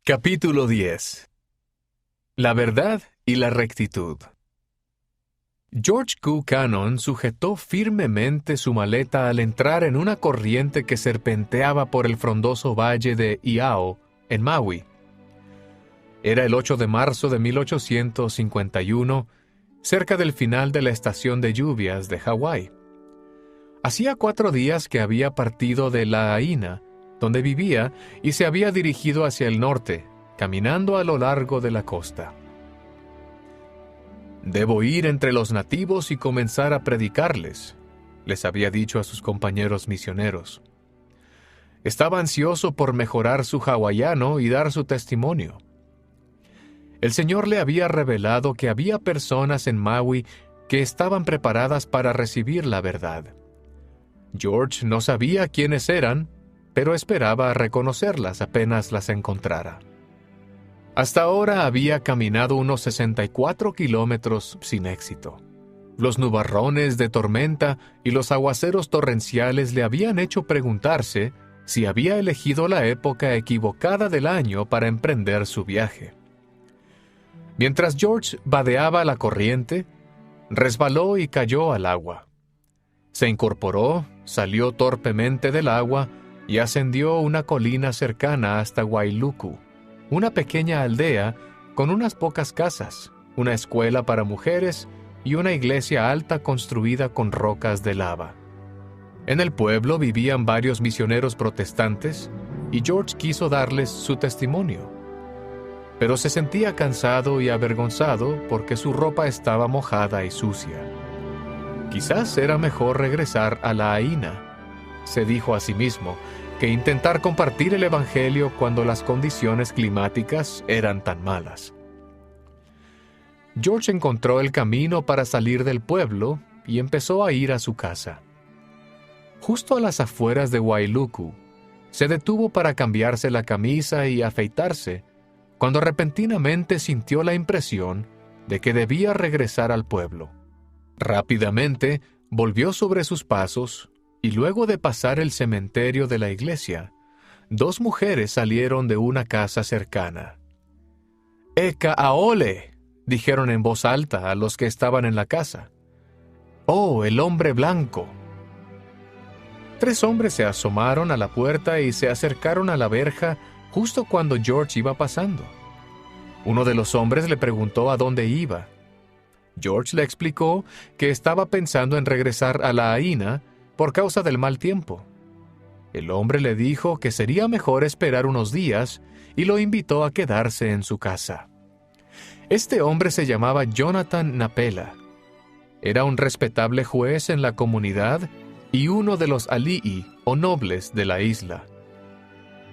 Capítulo 10. La verdad y la rectitud. George Q. Cannon sujetó firmemente su maleta al entrar en una corriente que serpenteaba por el frondoso valle de Iao, en Maui. Era el 8 de marzo de 1851, cerca del final de la estación de lluvias de Hawái. Hacía 4 días que había partido de Lahaina, donde vivía, y se había dirigido hacia el norte, caminando a lo largo de la costa. «Debo ir entre los nativos y comenzar a predicarles», les había dicho a sus compañeros misioneros. Estaba ansioso por mejorar su hawaiano y dar su testimonio. El Señor le había revelado que había personas en Maui que estaban preparadas para recibir la verdad. George no sabía quiénes eran, pero esperaba reconocerlas apenas las encontrara. Hasta ahora había caminado unos 64 kilómetros sin éxito. Los nubarrones de tormenta y los aguaceros torrenciales le habían hecho preguntarse si había elegido la época equivocada del año para emprender su viaje. Mientras George vadeaba la corriente, resbaló y cayó al agua. Se incorporó, salió torpemente del agua y ascendió una colina cercana hasta Wailuku, una pequeña aldea con unas pocas casas, una escuela para mujeres y una iglesia alta construida con rocas de lava. En el pueblo vivían varios misioneros protestantes y George quiso darles su testimonio. Pero se sentía cansado y avergonzado porque su ropa estaba mojada y sucia. Quizás era mejor regresar a Lahaina, se dijo a sí mismo, que intentar compartir el Evangelio cuando las condiciones climáticas eran tan malas. George encontró el camino para salir del pueblo y empezó a ir a su casa. Justo a las afueras de Wailuku, se detuvo para cambiarse la camisa y afeitarse, cuando repentinamente sintió la impresión de que debía regresar al pueblo. Rápidamente volvió sobre sus pasos y luego de pasar el cementerio de la iglesia, 2 mujeres salieron de una casa cercana. «Eka aole», dijeron en voz alta a los que estaban en la casa. «Oh, el hombre blanco». 3 hombres se asomaron a la puerta y se acercaron a la verja justo cuando George iba pasando. Uno de los hombres le preguntó a dónde iba. George le explicó que estaba pensando en regresar a Lahaina por causa del mal tiempo. El hombre le dijo que sería mejor esperar unos días y lo invitó a quedarse en su casa. Este hombre se llamaba Jonathan Napela. Era un respetable juez en la comunidad y uno de los ali'i o nobles de la isla.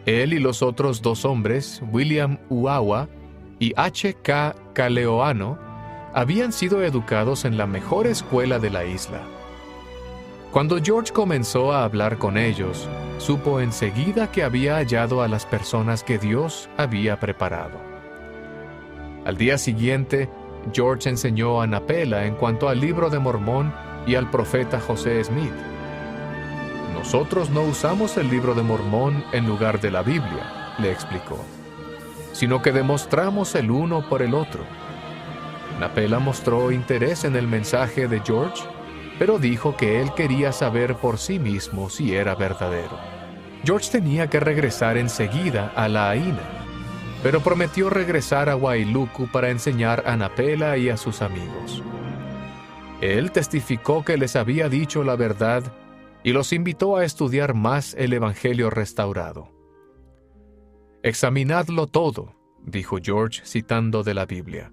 Él y los otros 2 hombres, William Uawa y H.K. Kaleoano, habían sido educados en la mejor escuela de la isla. Cuando George comenzó a hablar con ellos, supo enseguida que había hallado a las personas que Dios había preparado. Al día siguiente, George enseñó a Napela en cuanto al libro de Mormón y al profeta José Smith. «Nosotros no usamos el libro de Mormón en lugar de la Biblia», le explicó, «sino que demostramos el uno por el otro». Napela mostró interés en el mensaje de George, pero dijo que él quería saber por sí mismo si era verdadero. George tenía que regresar enseguida a Lahaina, pero prometió regresar a Wailuku para enseñar a Napela y a sus amigos. Él testificó que les había dicho la verdad y los invitó a estudiar más el Evangelio restaurado. «Examinadlo todo», dijo George citando de la Biblia,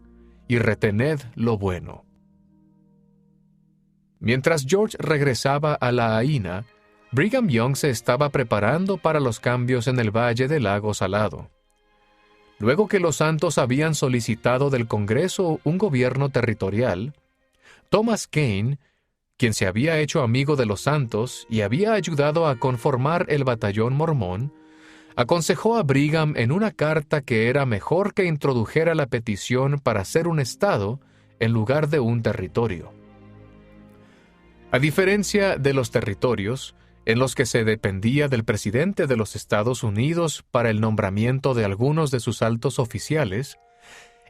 «y retened lo bueno». Mientras George regresaba a Lahaina, Brigham Young se estaba preparando para los cambios en el Valle del Lago Salado. Luego que los santos habían solicitado del Congreso un gobierno territorial, Thomas Kane, quien se había hecho amigo de los santos y había ayudado a conformar el batallón mormón, aconsejó a Brigham en una carta que era mejor que introdujera la petición para ser un estado en lugar de un territorio. A diferencia de los territorios, en los que se dependía del presidente de los Estados Unidos para el nombramiento de algunos de sus altos oficiales,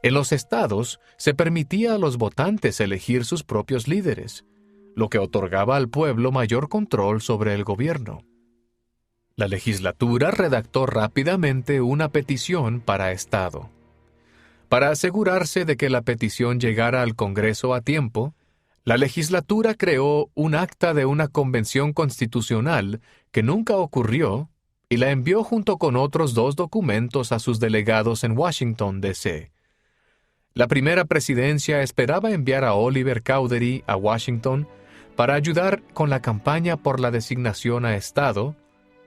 en los estados se permitía a los votantes elegir sus propios líderes, lo que otorgaba al pueblo mayor control sobre el gobierno. La legislatura redactó rápidamente una petición para Estado. Para asegurarse de que la petición llegara al Congreso a tiempo, la legislatura creó un acta de una convención constitucional que nunca ocurrió y la envió junto con otros 2 documentos a sus delegados en Washington, D.C. La primera presidencia esperaba enviar a Oliver Cowdery a Washington para ayudar con la campaña por la designación a Estado,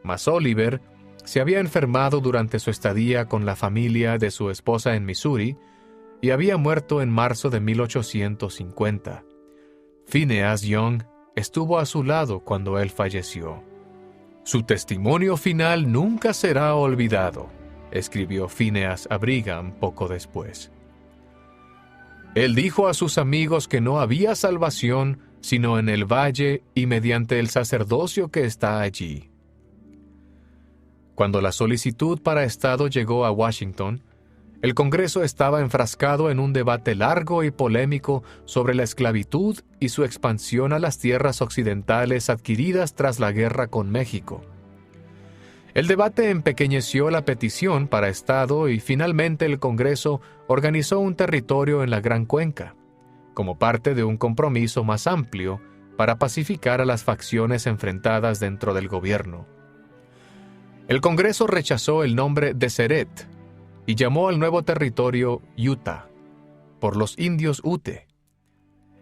mas Oliver se había enfermado durante su estadía con la familia de su esposa en Missouri y había muerto en marzo de 1850. Phineas Young estuvo a su lado cuando él falleció. Su testimonio final nunca será olvidado, escribió Phineas a Brigham poco después. Él dijo a sus amigos que no había salvación sino en el valle y mediante el sacerdocio que está allí. Cuando la solicitud para Estado llegó a Washington, el Congreso estaba enfrascado en un debate largo y polémico sobre la esclavitud y su expansión a las tierras occidentales adquiridas tras la guerra con México. El debate empequeñeció la petición para Estado y finalmente el Congreso organizó un territorio en la Gran Cuenca, como parte de un compromiso más amplio para pacificar a las facciones enfrentadas dentro del gobierno. El Congreso rechazó el nombre Deseret y llamó al nuevo territorio Utah, por los indios Ute.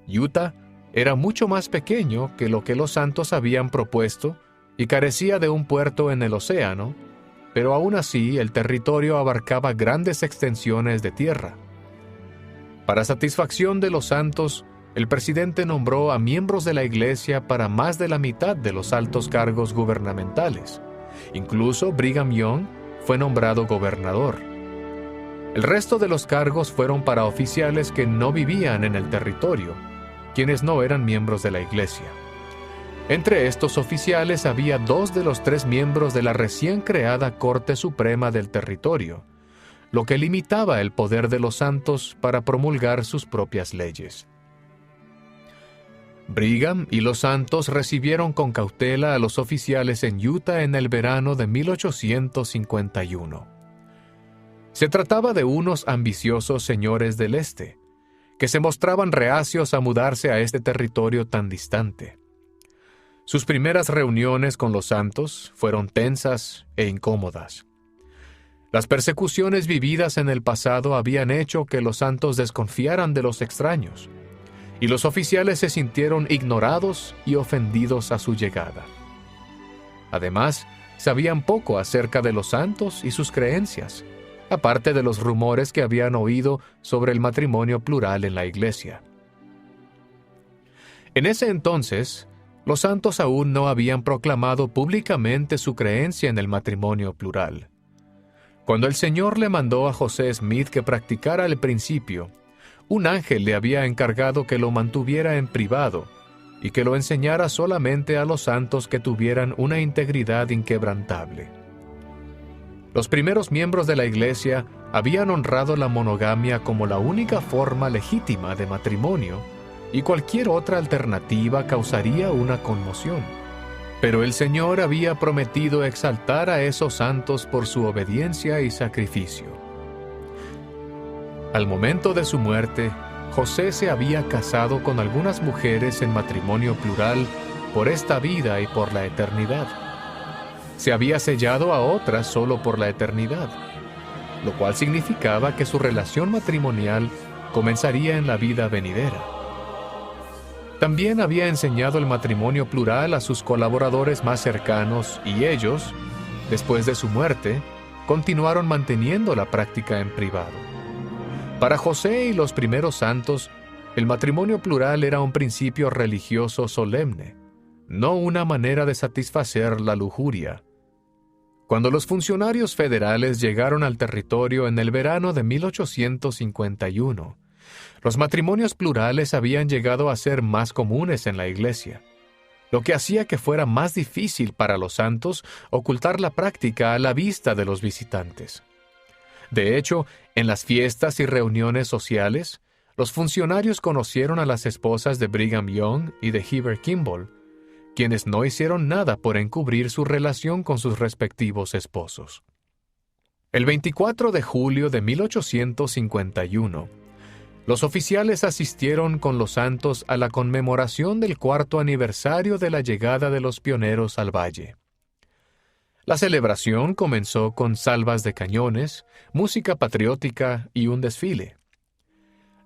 Utah era mucho más pequeño que lo que los santos habían propuesto y carecía de un puerto en el océano, pero aún así el territorio abarcaba grandes extensiones de tierra. Para satisfacción de los santos, el presidente nombró a miembros de la Iglesia para más de la mitad de los altos cargos gubernamentales. Incluso Brigham Young fue nombrado gobernador. El resto de los cargos fueron para oficiales que no vivían en el territorio, quienes no eran miembros de la Iglesia. Entre estos oficiales había 2 de los 3 miembros de la recién creada Corte Suprema del territorio, lo que limitaba el poder de los santos para promulgar sus propias leyes. Brigham y los santos recibieron con cautela a los oficiales en Utah en el verano de 1851. Se trataba de unos ambiciosos señores del este, que se mostraban reacios a mudarse a este territorio tan distante. Sus primeras reuniones con los santos fueron tensas e incómodas. Las persecuciones vividas en el pasado habían hecho que los santos desconfiaran de los extraños, y los oficiales se sintieron ignorados y ofendidos a su llegada. Además, sabían poco acerca de los santos y sus creencias, aparte de los rumores que habían oído sobre el matrimonio plural en la iglesia. En ese entonces, los santos aún no habían proclamado públicamente su creencia en el matrimonio plural. Cuando el Señor le mandó a José Smith que practicara el principio, un ángel le había encargado que lo mantuviera en privado y que lo enseñara solamente a los santos que tuvieran una integridad inquebrantable. Los primeros miembros de la Iglesia habían honrado la monogamia como la única forma legítima de matrimonio, y cualquier otra alternativa causaría una conmoción. Pero el Señor había prometido exaltar a esos santos por su obediencia y sacrificio. Al momento de su muerte, José se había casado con algunas mujeres en matrimonio plural por esta vida y por la eternidad. Se había sellado a otras solo por la eternidad, lo cual significaba que su relación matrimonial comenzaría en la vida venidera. También había enseñado el matrimonio plural a sus colaboradores más cercanos y ellos, después de su muerte, continuaron manteniendo la práctica en privado. Para José y los primeros santos, el matrimonio plural era un principio religioso solemne, no una manera de satisfacer la lujuria. Cuando los funcionarios federales llegaron al territorio en el verano de 1851, los matrimonios plurales habían llegado a ser más comunes en la iglesia. lo que hacía que fuera más difícil para los santos ocultar la práctica a la vista de los visitantes. De hecho, en las fiestas y reuniones sociales, los funcionarios conocieron a las esposas de Brigham Young y de Heber Kimball, quienes no hicieron nada por encubrir su relación con sus respectivos esposos. El 24 de julio de 1851, los oficiales asistieron con los santos a la conmemoración del 4º aniversario de la llegada de los pioneros al valle. La celebración comenzó con salvas de cañones, música patriótica y un desfile.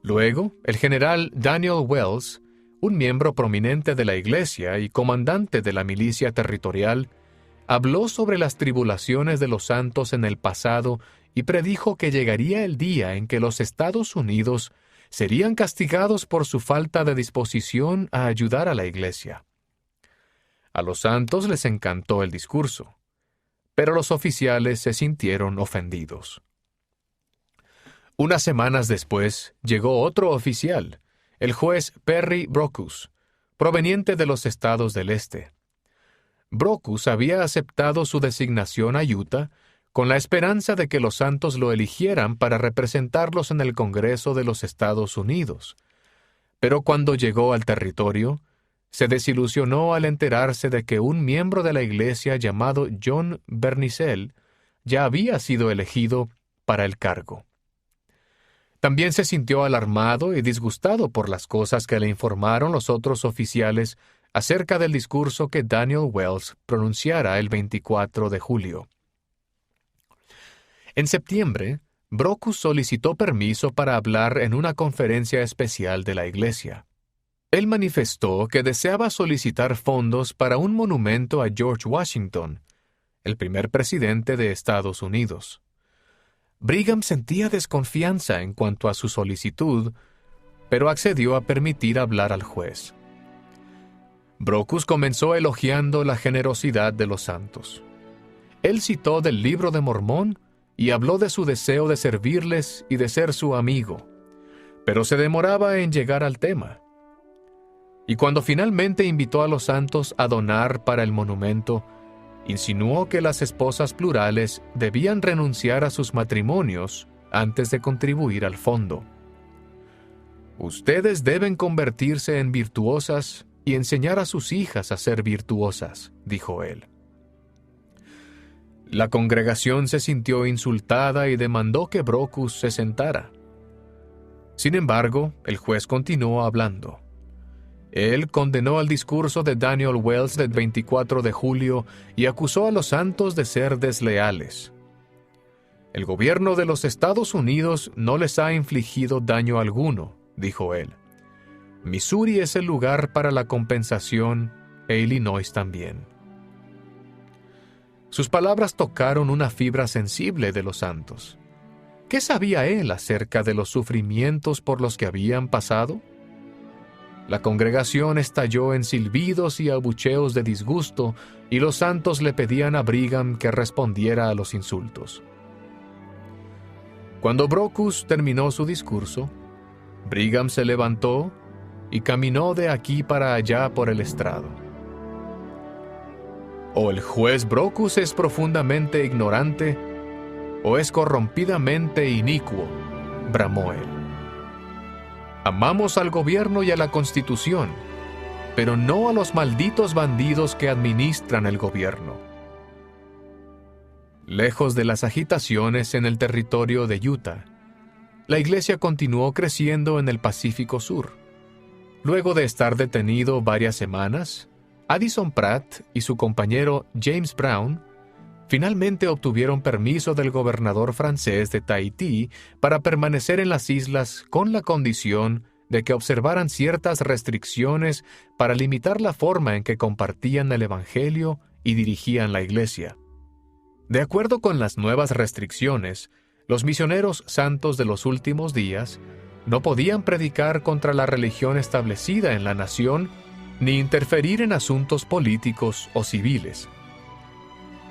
Luego, el general Daniel Wells, un miembro prominente de la Iglesia y comandante de la milicia territorial, habló sobre las tribulaciones de los santos en el pasado y predijo que llegaría el día en que los Estados Unidos serían castigados por su falta de disposición a ayudar a la Iglesia. A los santos les encantó el discurso, pero los oficiales se sintieron ofendidos. Unas semanas después, llegó otro oficial, el juez Perry Brockus, proveniente de los estados del este. Brockus había aceptado su designación a Utah con la esperanza de que los santos lo eligieran para representarlos en el Congreso de los Estados Unidos. Pero cuando llegó al territorio, se desilusionó al enterarse de que un miembro de la Iglesia llamado John Bernicel ya había sido elegido para el cargo. También se sintió alarmado y disgustado por las cosas que le informaron los otros oficiales acerca del discurso que Daniel Wells pronunciara el 24 de julio. En septiembre, Brockus solicitó permiso para hablar en una conferencia especial de la Iglesia. Él manifestó que deseaba solicitar fondos para un monumento a George Washington, el primer presidente de Estados Unidos. Brigham sentía desconfianza en cuanto a su solicitud, pero accedió a permitir hablar al juez. Brockus comenzó elogiando la generosidad de los santos. Él citó del Libro de Mormón y habló de su deseo de servirles y de ser su amigo, pero se demoraba en llegar al tema. Y cuando finalmente invitó a los santos a donar para el monumento, insinuó que las esposas plurales debían renunciar a sus matrimonios antes de contribuir al fondo. Ustedes deben convertirse en virtuosas y enseñar a sus hijas a ser virtuosas, dijo él. La congregación se sintió insultada y demandó que Brockus se sentara. Sin embargo, el juez continuó hablando. Él condenó el discurso de Daniel Wells del 24 de julio y acusó a los santos de ser desleales. El gobierno de los Estados Unidos no les ha infligido daño alguno, dijo él. Missouri es el lugar para la compensación e Illinois también. Sus palabras tocaron una fibra sensible de los santos. ¿Qué sabía él acerca de los sufrimientos por los que habían pasado? La congregación estalló en silbidos y abucheos de disgusto, y los santos le pedían a Brigham que respondiera a los insultos. Cuando Brockus terminó su discurso, Brigham se levantó y caminó de aquí para allá por el estrado. O el juez Brockus es profundamente ignorante, o es corrompidamente inicuo, bramó él. Amamos al gobierno y a la Constitución, pero no a los malditos bandidos que administran el gobierno. Lejos de las agitaciones en el territorio de Utah, la Iglesia continuó creciendo en el Pacífico Sur. Luego de estar detenido varias semanas, Addison Pratt y su compañero James Brown finalmente obtuvieron permiso del gobernador francés de Tahití para permanecer en las islas con la condición de que observaran ciertas restricciones para limitar la forma en que compartían el Evangelio y dirigían la Iglesia. De acuerdo con las nuevas restricciones, los misioneros santos de los últimos días no podían predicar contra la religión establecida en la nación ni interferir en asuntos políticos o civiles.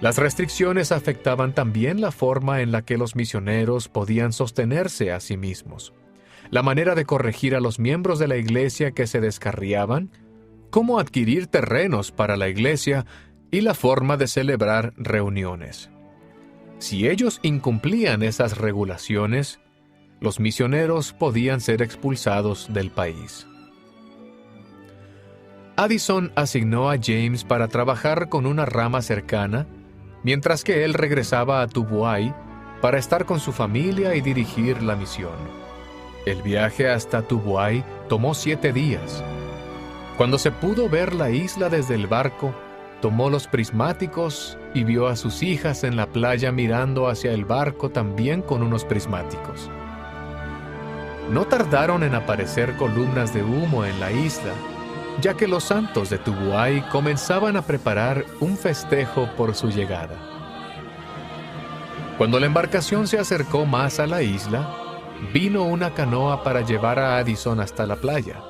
Las restricciones afectaban también la forma en la que los misioneros podían sostenerse a sí mismos, la manera de corregir a los miembros de la Iglesia que se descarriaban cómo adquirir terrenos para la iglesia y la forma de celebrar reuniones. Si ellos incumplían esas regulaciones, los misioneros podían ser expulsados del país. Addison asignó a James para trabajar con una rama cercana, mientras que él regresaba a Tubuai para estar con su familia y dirigir la misión. El viaje hasta Tubuai tomó 7 días. Cuando se pudo ver la isla desde el barco, tomó los prismáticos y vio a sus hijas en la playa mirando hacia el barco también con unos prismáticos. No tardaron en aparecer columnas de humo en la isla, ya que los santos de Tubuai comenzaban a preparar un festejo por su llegada. Cuando la embarcación se acercó más a la isla, vino una canoa para llevar a Addison hasta la playa.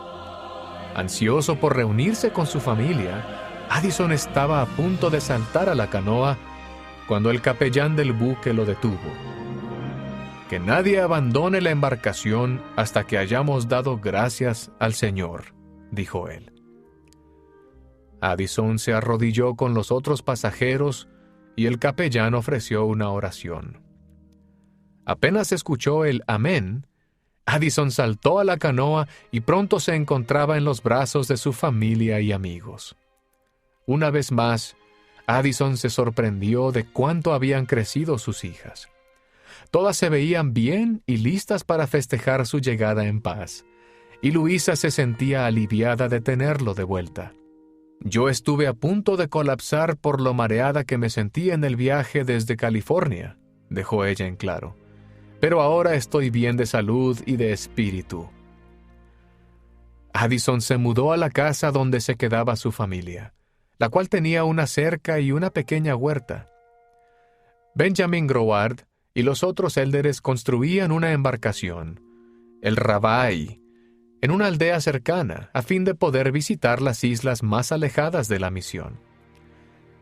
Ansioso por reunirse con su familia, Addison estaba a punto de saltar a la canoa cuando el capellán del buque lo detuvo. Que nadie abandone la embarcación hasta que hayamos dado gracias al Señor, dijo él. Addison se arrodilló con los otros pasajeros y el capellán ofreció una oración. Apenas escuchó el amén, Addison saltó a la canoa y pronto se encontraba en los brazos de su familia y amigos. Una vez más, Addison se sorprendió de cuánto habían crecido sus hijas. Todas se veían bien y listas para festejar su llegada en paz, y Luisa se sentía aliviada de tenerlo de vuelta. Yo estuve a punto de colapsar por lo mareada que me sentía en el viaje desde California, dejó ella en claro. Pero ahora estoy bien de salud y de espíritu. Addison se mudó a la casa donde se quedaba su familia, la cual tenía una cerca y una pequeña huerta. Benjamin Groward y los otros élderes construían una embarcación, el Rabai, en una aldea cercana, a fin de poder visitar las islas más alejadas de la misión.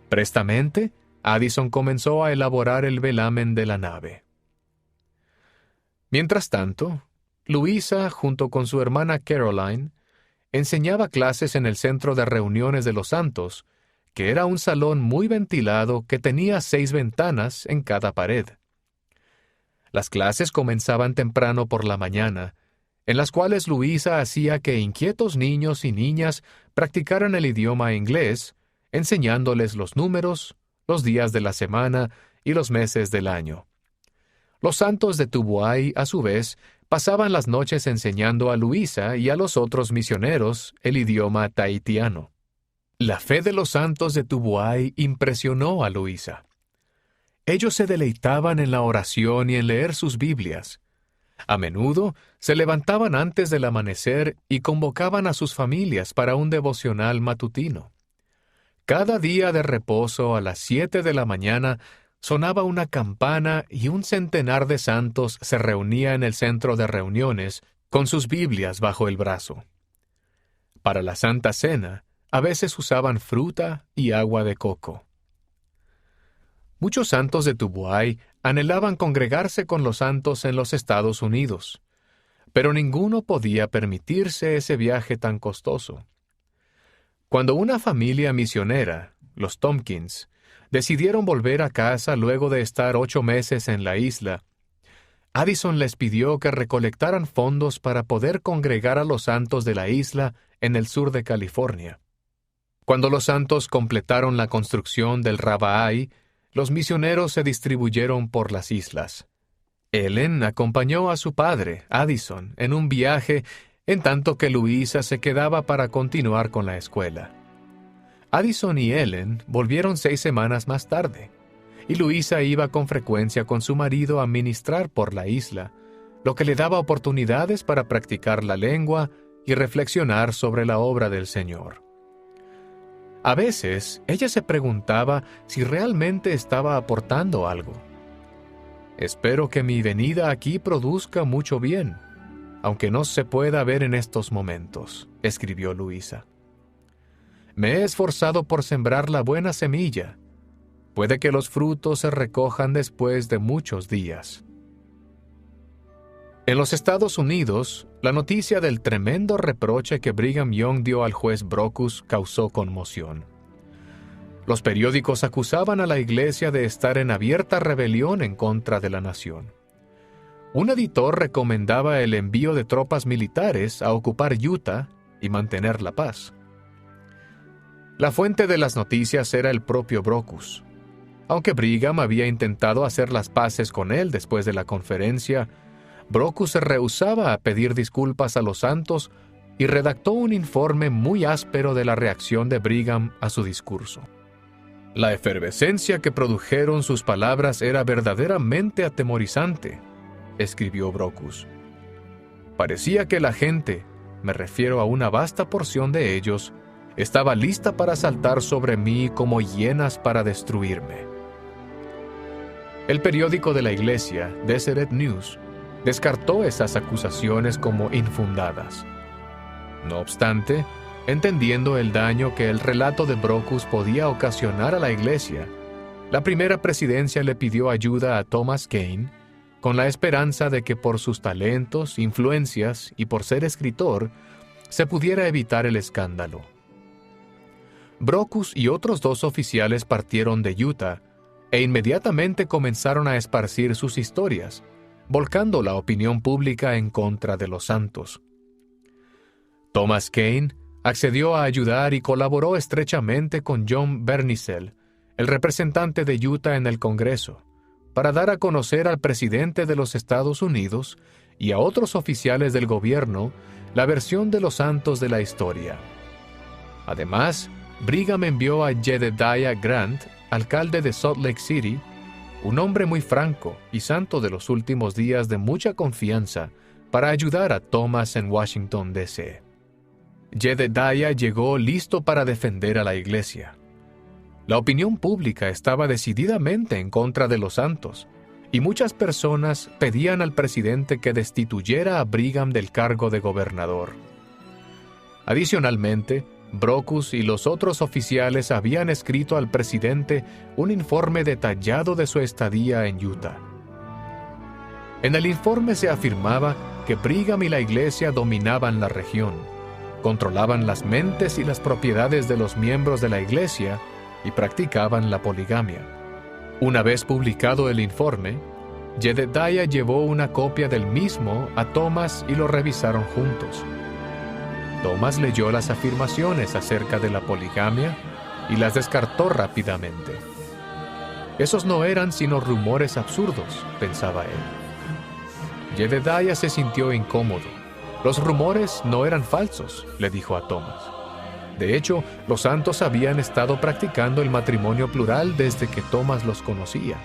Prestamente, Addison comenzó a elaborar el velamen de la nave. Mientras tanto, Luisa, junto con su hermana Caroline, enseñaba clases en el centro de reuniones de los santos, que era un salón muy ventilado que tenía 6 ventanas en cada pared. Las clases comenzaban temprano por la mañana, en las cuales Luisa hacía que inquietos niños y niñas practicaran el idioma inglés, enseñándoles los números, los días de la semana y los meses del año. Los santos de Tubuai, a su vez, pasaban las noches enseñando a Luisa y a los otros misioneros el idioma tahitiano. La fe de los santos de Tubuai impresionó a Luisa. Ellos se deleitaban en la oración y en leer sus Biblias. A menudo se levantaban antes del amanecer y convocaban a sus familias para un devocional matutino. Cada día de reposo a las 7 de la mañana sonaba una campana y un centenar de santos se reunía en el centro de reuniones con sus Biblias bajo el brazo. Para la Santa Cena, a veces usaban fruta y agua de coco. Muchos santos de Tubuai anhelaban congregarse con los santos en los Estados Unidos, pero ninguno podía permitirse ese viaje tan costoso. Cuando una familia misionera, los Tompkins, decidieron volver a casa luego de estar 8 meses en la isla, Addison les pidió que recolectaran fondos para poder congregar a los santos de la isla en el sur de California. Cuando los santos completaron la construcción del Rabai, los misioneros se distribuyeron por las islas. Ellen acompañó a su padre, Addison, en un viaje, en tanto que Luisa se quedaba para continuar con la escuela. Addison y Ellen volvieron 6 semanas más tarde, y Luisa iba con frecuencia con su marido a ministrar por la isla, lo que le daba oportunidades para practicar la lengua y reflexionar sobre la obra del Señor. A veces, ella se preguntaba si realmente estaba aportando algo. Espero que mi venida aquí produzca mucho bien, aunque no se pueda ver en estos momentos, escribió Luisa. Me he esforzado por sembrar la buena semilla. Puede que los frutos se recojan después de muchos días. En los Estados Unidos, la noticia del tremendo reproche que Brigham Young dio al juez Brockus causó conmoción. Los periódicos acusaban a la Iglesia de estar en abierta rebelión en contra de la nación. Un editor recomendaba el envío de tropas militares a ocupar Utah y mantener la paz. La fuente de las noticias era el propio Brockus. Aunque Brigham había intentado hacer las paces con él después de la conferencia, Brockus se rehusaba a pedir disculpas a los santos y redactó un informe muy áspero de la reacción de Brigham a su discurso. La efervescencia que produjeron sus palabras era verdaderamente atemorizante, escribió Brockus. Parecía que la gente, me refiero a una vasta porción de ellos, estaba lista para saltar sobre mí como hienas para destruirme. El periódico de la iglesia, Deseret News, descartó esas acusaciones como infundadas. No obstante, entendiendo el daño que el relato de Brockus podía ocasionar a la iglesia, la primera presidencia le pidió ayuda a Thomas Kane, con la esperanza de que por sus talentos, influencias y por ser escritor, se pudiera evitar el escándalo. Brockus y otros 2 oficiales partieron de Utah e inmediatamente comenzaron a esparcir sus historias, volcando la opinión pública en contra de los santos. Thomas Kane accedió a ayudar y colaboró estrechamente con John Bernicel, el representante de Utah en el Congreso, para dar a conocer al presidente de los Estados Unidos y a otros oficiales del gobierno la versión de los santos de la historia. Además, Brigham envió a Jedediah Grant, alcalde de Salt Lake City, un hombre muy franco y santo de los últimos días de mucha confianza, para ayudar a Thomas en Washington, D.C. Jedediah llegó listo para defender a la iglesia. La opinión pública estaba decididamente en contra de los santos, y muchas personas pedían al presidente que destituyera a Brigham del cargo de gobernador. Adicionalmente, Brockus y los otros oficiales habían escrito al presidente un informe detallado de su estadía en Utah. En el informe se afirmaba que Brigham y la iglesia dominaban la región, controlaban las mentes y las propiedades de los miembros de la iglesia y practicaban la poligamia. Una vez publicado el informe, Jedediah llevó una copia del mismo a Thomas y lo revisaron juntos. Thomas leyó las afirmaciones acerca de la poligamia y las descartó rápidamente. Esos no eran sino rumores absurdos, pensaba él. Jedediah se sintió incómodo. Los rumores no eran falsos, le dijo a Thomas. De hecho, los santos habían estado practicando el matrimonio plural desde que Thomas los conocía.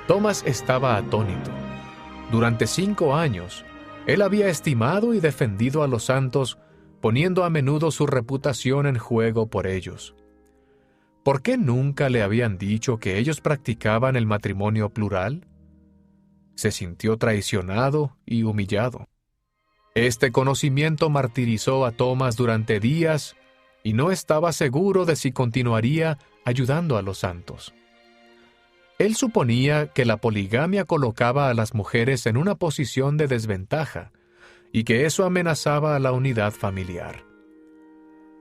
Thomas estaba atónito. Durante 5 años, él había estimado y defendido a los santos, poniendo a menudo su reputación en juego por ellos. ¿Por qué nunca le habían dicho que ellos practicaban el matrimonio plural? Se sintió traicionado y humillado. Este conocimiento martirizó a Thomas durante días y no estaba seguro de si continuaría ayudando a los santos. Él suponía que la poligamia colocaba a las mujeres en una posición de desventaja y que eso amenazaba a la unidad familiar.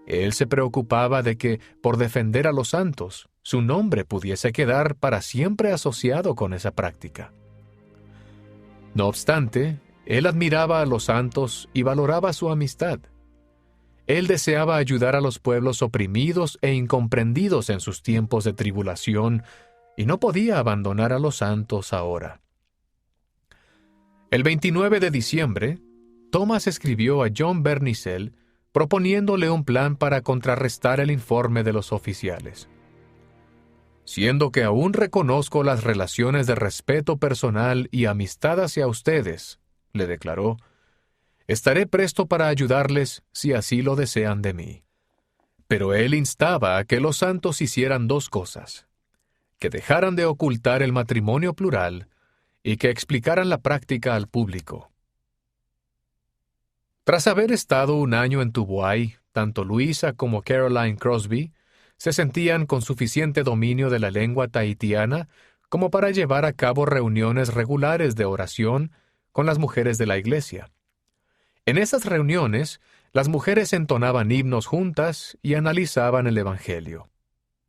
Él se preocupaba de que, por defender a los santos, su nombre pudiese quedar para siempre asociado con esa práctica. No obstante, él admiraba a los santos y valoraba su amistad. Él deseaba ayudar a los pueblos oprimidos e incomprendidos en sus tiempos de tribulación, y no podía abandonar a los santos ahora. El 29 de diciembre, Thomas escribió a John Bernicel proponiéndole un plan para contrarrestar el informe de los oficiales. Siendo que aún reconozco las relaciones de respeto personal y amistad hacia ustedes, le declaró, estaré presto para ayudarles si así lo desean de mí. Pero él instaba a que los santos hicieran 2 cosas: que dejaran de ocultar el matrimonio plural y que explicaran la práctica al público. Tras haber estado 1 año en Tubuai, tanto Luisa como Caroline Crosby se sentían con suficiente dominio de la lengua tahitiana como para llevar a cabo reuniones regulares de oración con las mujeres de la iglesia. En esas reuniones, las mujeres entonaban himnos juntas y analizaban el Evangelio.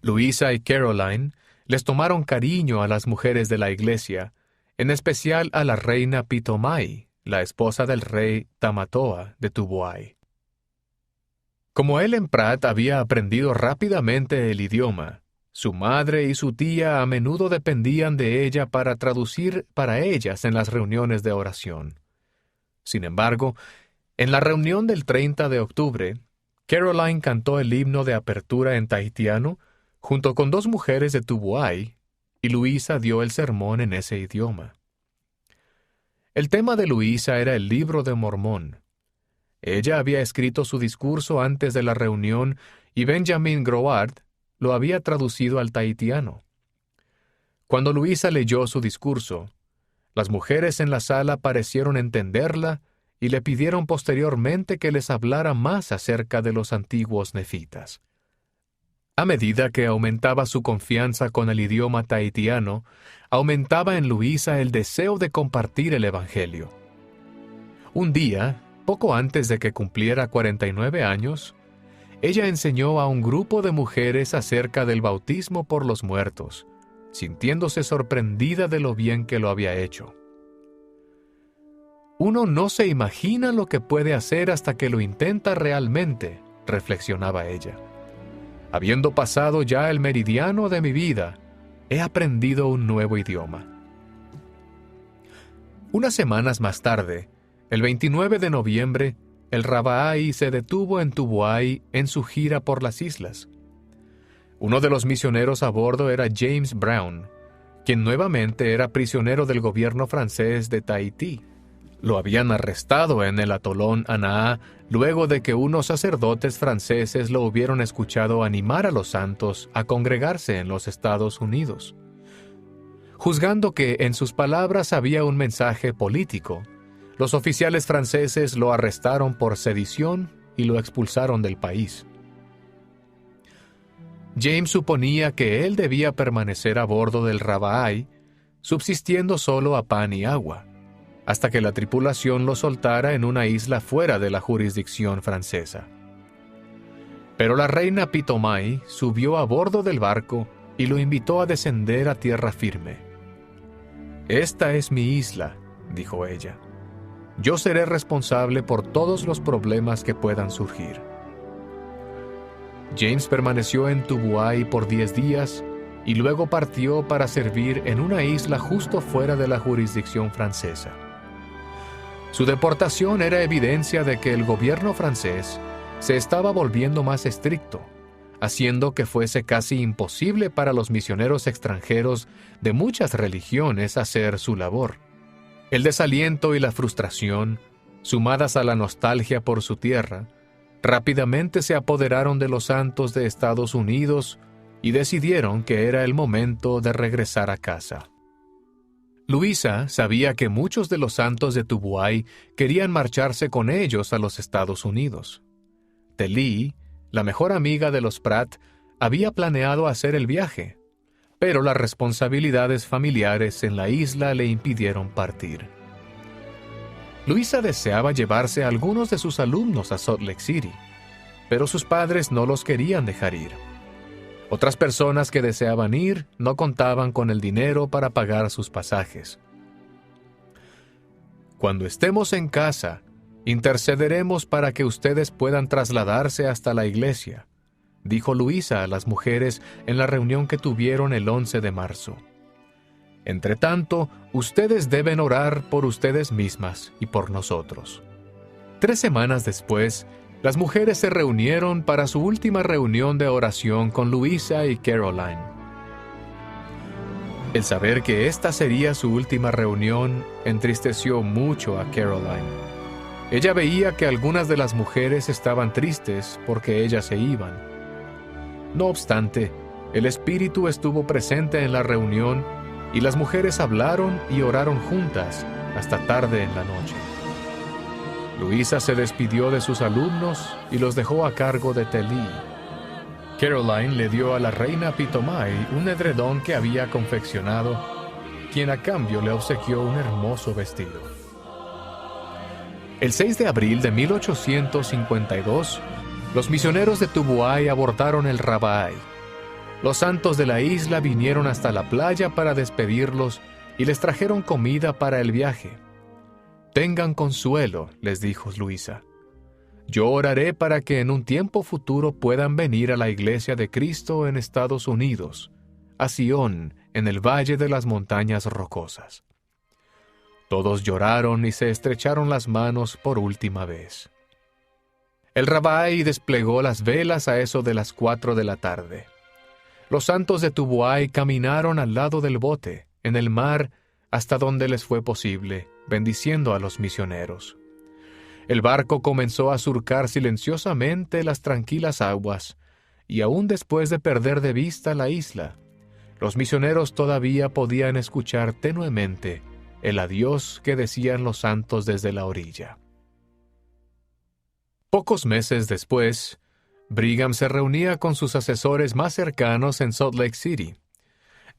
Luisa y Caroline les tomaron cariño a las mujeres de la iglesia, en especial a la reina Pitomai, la esposa del rey Tamatoa de Tubuai. Como Ellen Pratt había aprendido rápidamente el idioma, su madre y su tía a menudo dependían de ella para traducir para ellas en las reuniones de oración. Sin embargo, en la reunión del 30 de octubre, Caroline cantó el himno de apertura en tahitiano junto con 2 mujeres de Tubuai, y Luisa dio el sermón en ese idioma. El tema de Luisa era el Libro de Mormón. Ella había escrito su discurso antes de la reunión y Benjamin Groward lo había traducido al tahitiano. Cuando Luisa leyó su discurso, las mujeres en la sala parecieron entenderla y le pidieron posteriormente que les hablara más acerca de los antiguos nefitas. A medida que aumentaba su confianza con el idioma tahitiano, aumentaba en Luisa el deseo de compartir el Evangelio. Un día, poco antes de que cumpliera 49 años, ella enseñó a un grupo de mujeres acerca del bautismo por los muertos, sintiéndose sorprendida de lo bien que lo había hecho. Uno no se imagina lo que puede hacer hasta que lo intenta realmente, reflexionaba ella. Habiendo pasado ya el meridiano de mi vida, he aprendido un nuevo idioma. Unas semanas más tarde, el 29 de noviembre, el Rabaai se detuvo en Tubuai en su gira por las islas. Uno de los misioneros a bordo era James Brown, quien nuevamente era prisionero del gobierno francés de Tahití. Lo habían arrestado en el atolón Anaa luego de que unos sacerdotes franceses lo hubieron escuchado animar a los santos a congregarse en los Estados Unidos. Juzgando que en sus palabras había un mensaje político, los oficiales franceses lo arrestaron por sedición y lo expulsaron del país. James suponía que él debía permanecer a bordo del Rabaai, subsistiendo solo a pan y agua, hasta que la tripulación lo soltara en una isla fuera de la jurisdicción francesa. Pero la reina Pitomai subió a bordo del barco y lo invitó a descender a tierra firme. «Esta es mi isla», dijo ella. «Yo seré responsable por todos los problemas que puedan surgir». James permaneció en Tubuai por 10 días y luego partió para servir en una isla justo fuera de la jurisdicción francesa. Su deportación era evidencia de que el gobierno francés se estaba volviendo más estricto, haciendo que fuese casi imposible para los misioneros extranjeros de muchas religiones hacer su labor. El desaliento y la frustración, sumadas a la nostalgia por su tierra, rápidamente se apoderaron de los santos de Estados Unidos y decidieron que era el momento de regresar a casa. Luisa sabía que muchos de los santos de Tubuai querían marcharse con ellos a los Estados Unidos. Telly, la mejor amiga de los Pratt, había planeado hacer el viaje, pero las responsabilidades familiares en la isla le impidieron partir. Luisa deseaba llevarse a algunos de sus alumnos a Salt Lake City, pero sus padres no los querían dejar ir. Otras personas que deseaban ir no contaban con el dinero para pagar sus pasajes. «Cuando estemos en casa, intercederemos para que ustedes puedan trasladarse hasta la iglesia», dijo Luisa a las mujeres en la reunión que tuvieron el 11 de marzo. «Entretanto, ustedes deben orar por ustedes mismas y por nosotros». 3 semanas después, las mujeres se reunieron para su última reunión de oración con Luisa y Caroline. El saber que esta sería su última reunión entristeció mucho a Caroline. Ella veía que algunas de las mujeres estaban tristes porque ellas se iban. No obstante, el Espíritu estuvo presente en la reunión y las mujeres hablaron y oraron juntas hasta tarde en la noche. Luisa se despidió de sus alumnos y los dejó a cargo de Telly. Caroline le dio a la reina Pitomai un edredón que había confeccionado, quien a cambio le obsequió un hermoso vestido. El 6 de abril de 1852, los misioneros de Tubuai abordaron el Rabaai. Los santos de la isla vinieron hasta la playa para despedirlos y les trajeron comida para el viaje. «Tengan consuelo», les dijo Luisa. «Yo oraré para que en un tiempo futuro puedan venir a la Iglesia de Cristo en Estados Unidos, a Sion, en el Valle de las Montañas Rocosas». Todos lloraron y se estrecharon las manos por última vez. El Rabaai desplegó las velas a eso de las 4 de la tarde. Los santos de Tubuai caminaron al lado del bote, en el mar, hasta donde les fue posible, bendiciendo a los misioneros. El barco comenzó a surcar silenciosamente las tranquilas aguas, y aún después de perder de vista la isla, los misioneros todavía podían escuchar tenuemente el adiós que decían los santos desde la orilla. Pocos meses después, Brigham se reunía con sus asesores más cercanos en Salt Lake City.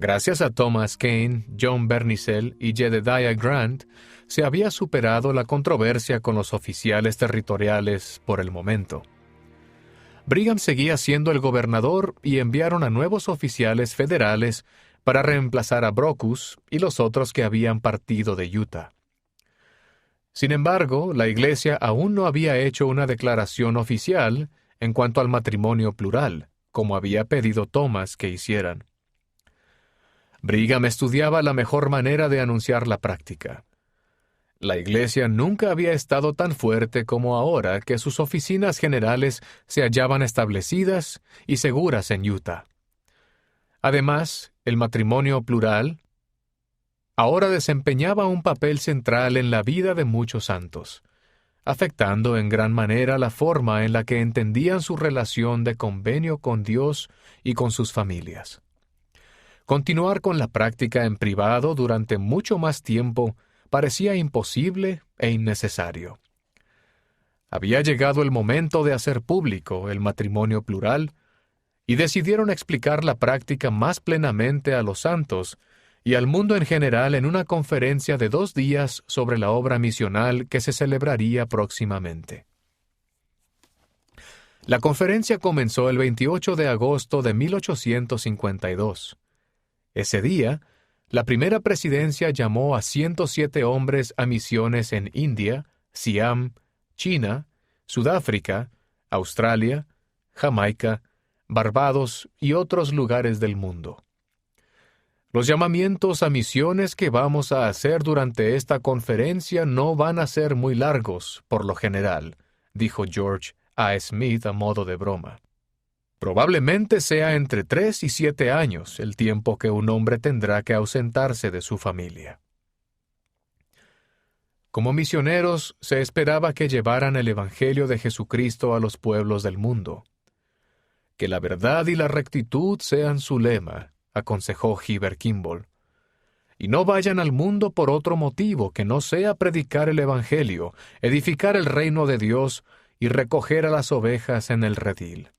Gracias a Thomas Kane, John Bernicel y Jedediah Grant, se había superado la controversia con los oficiales territoriales por el momento. Brigham seguía siendo el gobernador y enviaron a nuevos oficiales federales para reemplazar a Brockus y los otros que habían partido de Utah. Sin embargo, la Iglesia aún no había hecho una declaración oficial en cuanto al matrimonio plural, como había pedido Thomas que hicieran. Brigham estudiaba la mejor manera de anunciar la práctica. La Iglesia nunca había estado tan fuerte como ahora que sus oficinas generales se hallaban establecidas y seguras en Utah. Además, el matrimonio plural ahora desempeñaba un papel central en la vida de muchos santos, afectando en gran manera la forma en la que entendían su relación de convenio con Dios y con sus familias. Continuar con la práctica en privado durante mucho más tiempo parecía imposible e innecesario. Había llegado el momento de hacer público el matrimonio plural, y decidieron explicar la práctica más plenamente a los santos y al mundo en general en una conferencia de 2 días sobre la obra misional que se celebraría próximamente. La conferencia comenzó el 28 de agosto de 1852. Ese día, la primera presidencia llamó a 107 hombres a misiones en India, Siam, China, Sudáfrica, Australia, Jamaica, Barbados y otros lugares del mundo. Los llamamientos a misiones que vamos a hacer durante esta conferencia no van a ser muy largos, por lo general, dijo George A. Smith a modo de broma. Probablemente sea entre 3 y 7 años el tiempo que un hombre tendrá que ausentarse de su familia. Como misioneros, se esperaba que llevaran el Evangelio de Jesucristo a los pueblos del mundo. Que la verdad y la rectitud sean su lema, aconsejó Heber Kimball. Y no vayan al mundo por otro motivo que no sea predicar el Evangelio, edificar el reino de Dios y recoger a las ovejas en el redil.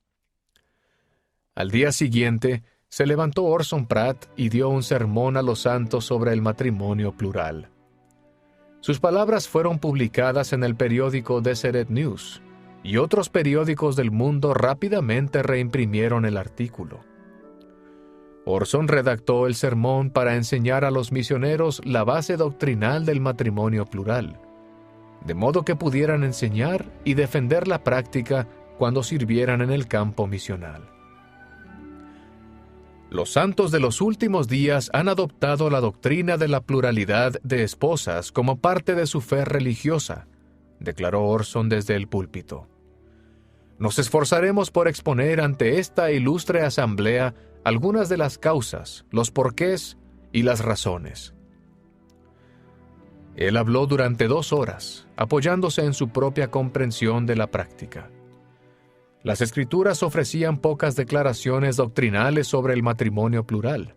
Al día siguiente, se levantó Orson Pratt y dio un sermón a los santos sobre el matrimonio plural. Sus palabras fueron publicadas en el periódico Deseret News, y otros periódicos del mundo rápidamente reimprimieron el artículo. Orson redactó el sermón para enseñar a los misioneros la base doctrinal del matrimonio plural, de modo que pudieran enseñar y defender la práctica cuando sirvieran en el campo misional. Los santos de los últimos días han adoptado la doctrina de la pluralidad de esposas como parte de su fe religiosa, declaró Orson desde el púlpito. Nos esforzaremos por exponer ante esta ilustre asamblea algunas de las causas, los porqués y las razones. Él habló durante 2 horas, apoyándose en su propia comprensión de la práctica. Las Escrituras ofrecían pocas declaraciones doctrinales sobre el matrimonio plural.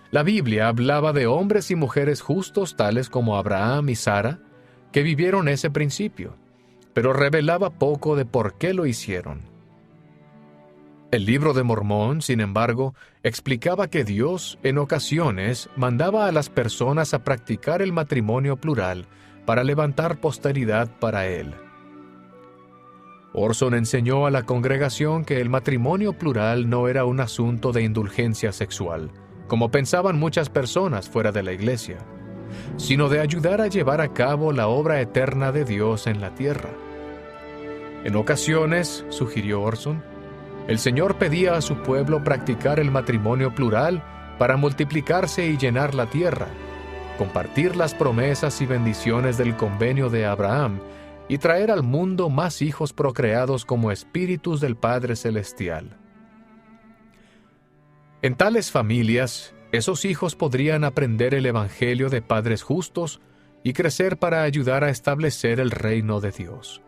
La Biblia hablaba de hombres y mujeres justos tales como Abraham y Sara, que vivieron ese principio, pero revelaba poco de por qué lo hicieron. El Libro de Mormón, sin embargo, explicaba que Dios, en ocasiones, mandaba a las personas a practicar el matrimonio plural para levantar posteridad para él. Orson enseñó a la congregación que el matrimonio plural no era un asunto de indulgencia sexual, como pensaban muchas personas fuera de la iglesia, sino de ayudar a llevar a cabo la obra eterna de Dios en la tierra. En ocasiones, sugirió Orson, el Señor pedía a su pueblo practicar el matrimonio plural para multiplicarse y llenar la tierra, compartir las promesas y bendiciones del convenio de Abraham y traer al mundo más hijos procreados como espíritus del Padre Celestial. En tales familias, esos hijos podrían aprender el Evangelio de padres justos y crecer para ayudar a establecer el reino de Dios.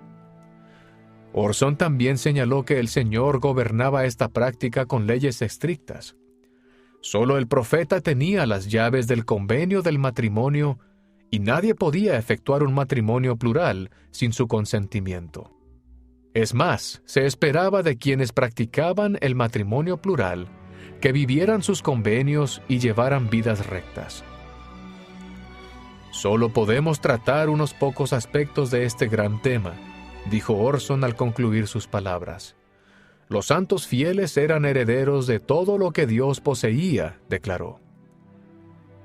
Orson también señaló que el Señor gobernaba esta práctica con leyes estrictas. Solo el profeta tenía las llaves del convenio del matrimonio y nadie podía efectuar un matrimonio plural sin su consentimiento. Es más, se esperaba de quienes practicaban el matrimonio plural que vivieran sus convenios y llevaran vidas rectas. Solo podemos tratar unos pocos aspectos de este gran tema, dijo Orson al concluir sus palabras. Los santos fieles eran herederos de todo lo que Dios poseía, declaró.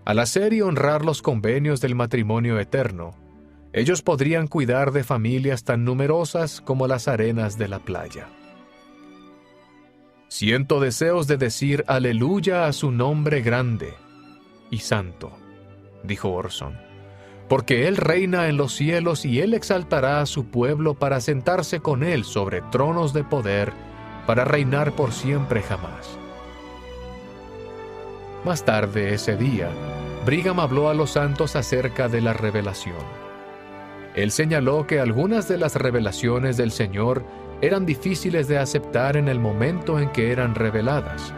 Al hacer y honrar los convenios del matrimonio eterno, ellos podrían cuidar de familias tan numerosas como las arenas de la playa. Siento deseos de decir aleluya a su nombre grande y santo, dijo Orson, porque Él reina en los cielos y Él exaltará a su pueblo para sentarse con Él sobre tronos de poder, para reinar por siempre jamás. Más tarde ese día, Brigham habló a los santos acerca de la revelación. Él señaló que algunas de las revelaciones del Señor eran difíciles de aceptar en el momento en que eran reveladas.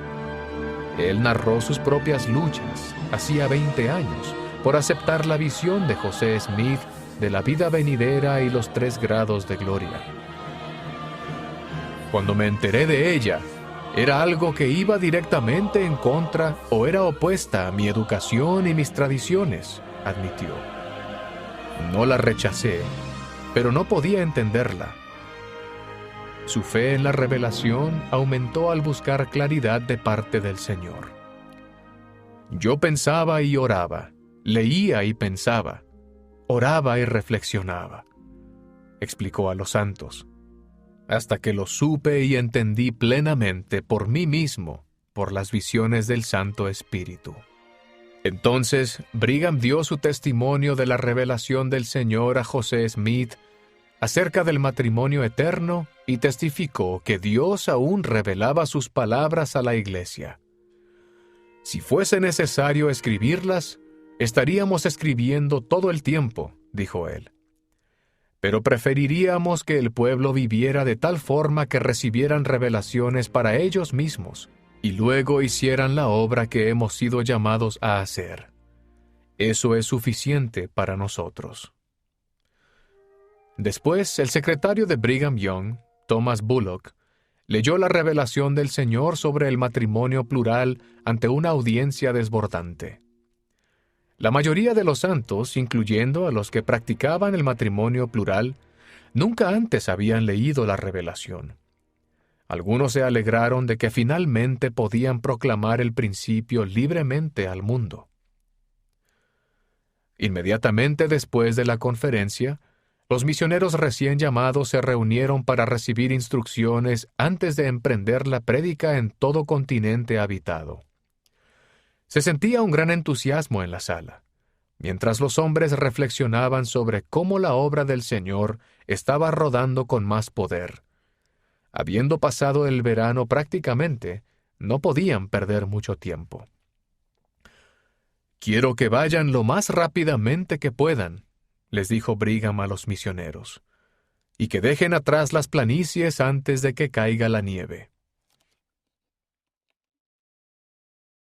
Él narró sus propias luchas, hacía 20 años, por aceptar la visión de José Smith de la vida venidera y los 3 grados de gloria. Cuando me enteré de ella, era algo que iba directamente en contra o era opuesta a mi educación y mis tradiciones, admitió. No la rechacé, pero no podía entenderla. Su fe en la revelación aumentó al buscar claridad de parte del Señor. Yo pensaba y oraba, leía y pensaba, oraba y reflexionaba, explicó a los santos, hasta que lo supe y entendí plenamente por mí mismo, por las visiones del Santo Espíritu. Entonces, Brigham dio su testimonio de la revelación del Señor a José Smith acerca del matrimonio eterno y testificó que Dios aún revelaba sus palabras a la iglesia. Si fuese necesario escribirlas, estaríamos escribiendo todo el tiempo, dijo él. Pero preferiríamos que el pueblo viviera de tal forma que recibieran revelaciones para ellos mismos y luego hicieran la obra que hemos sido llamados a hacer. Eso es suficiente para nosotros. Después, el secretario de Brigham Young, Thomas Bullock, leyó la revelación del Señor sobre el matrimonio plural ante una audiencia desbordante. La mayoría de los santos, incluyendo a los que practicaban el matrimonio plural, nunca antes habían leído la revelación. Algunos se alegraron de que finalmente podían proclamar el principio libremente al mundo. Inmediatamente después de la conferencia, los misioneros recién llamados se reunieron para recibir instrucciones antes de emprender la prédica en todo continente habitado. Se sentía un gran entusiasmo en la sala, mientras los hombres reflexionaban sobre cómo la obra del Señor estaba rodando con más poder. Habiendo pasado el verano prácticamente, no podían perder mucho tiempo. «Quiero que vayan lo más rápidamente que puedan», les dijo Brigham a los misioneros, «y que dejen atrás las planicies antes de que caiga la nieve».